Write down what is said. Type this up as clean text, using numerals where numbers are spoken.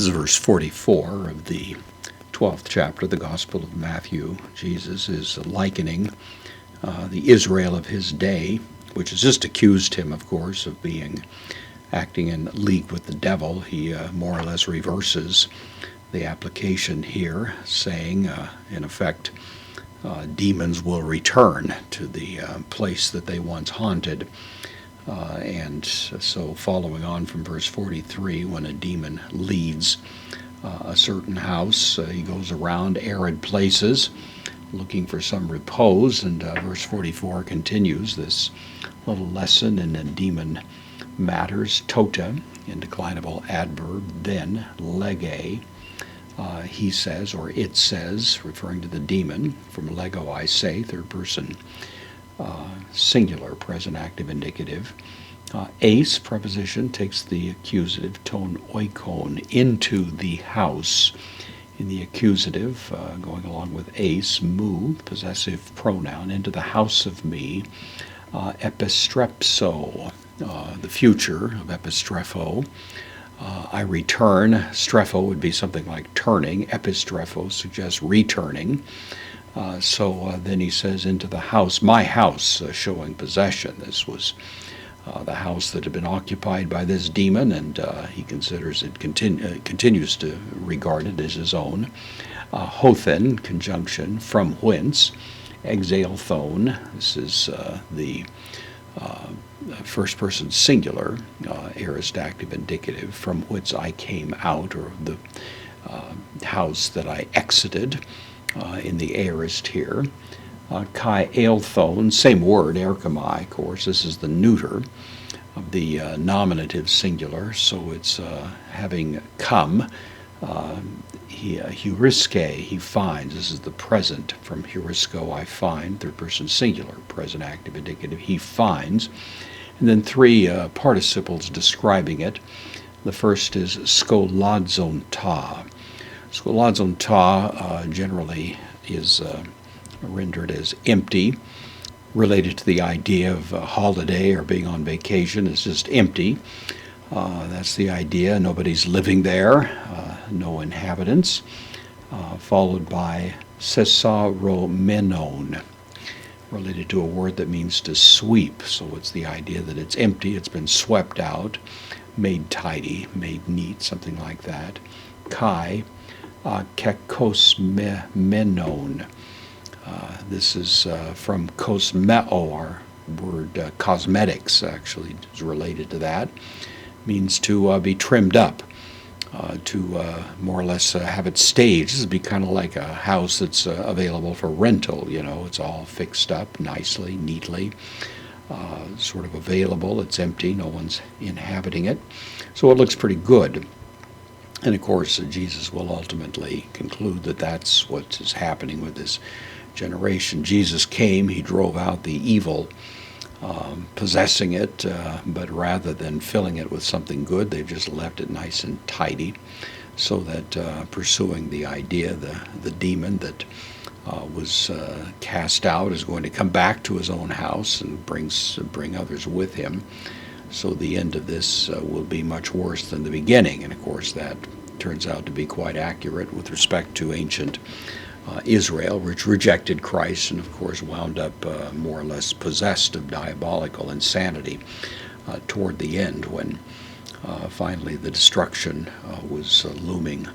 This is verse 44 of the 12th chapter of the Gospel of Matthew. Jesus is likening the Israel of his day, which has just accused him, of course, of acting in league with the devil. He more or less reverses the application here, saying, in effect, demons will return to the place that they once haunted. And so following on from verse 43, when a demon leads a certain house, he goes around arid places looking for some repose, and verse 44 continues this little lesson in the demon matters. Tota, indeclinable adverb, then, lege, he says, or it says, referring to the demon, from lego I say, third person singular, present active indicative. Ace, preposition, takes the accusative, ton oikon, into the house. In the accusative, going along with ace, mu, possessive pronoun, into the house of me. Epistrepso, the future of epistrepho. I return. Strepho would be something like turning. Epistrepho suggests returning. So then he says, into the house, my house, showing possession. This was the house that had been occupied by this demon, and he considers it, continues to regard it as his own. Hothen, conjunction, from whence. Exalthon, this is the first person singular, aorist active indicative, from whence I came out, or the house that I exited, in the aorist here. Kai aelthon, same word, erchomai, of course. This is the neuter of the nominative singular, so it's having come. Heuriske, he finds. This is the present from heurisco, I find, third person singular, present active indicative, he finds. And then three participles describing it. The first is skoladzonta. Skoladzonta generally is rendered as empty, related to the idea of a holiday or being on vacation. It's just empty. That's the idea. Nobody's living there, no inhabitants. Followed by sesaromenon, related to a word that means to sweep. So it's the idea that it's empty, it's been swept out, made tidy, made neat, something like that. Kai kekosmenon. This is from kosmeo, our word cosmetics actually is related to that. Means to be trimmed up, to more or less have it staged. This would be kind of like a house that's available for rental, it's all fixed up nicely, neatly, sort of available. It's empty, no one's inhabiting it. So it looks pretty good. And of course, Jesus will ultimately conclude that that's what is happening with this generation. Jesus came, he drove out the evil possessing it, but rather than filling it with something good, they've just left it nice and tidy, so that pursuing the idea, the demon that was cast out is going to come back to his own house and bring others with him. So the end of this will be much worse than the beginning, and of course that turns out to be quite accurate with respect to ancient Israel, which rejected Christ and of course wound up more or less possessed of diabolical insanity toward the end, when finally the destruction was looming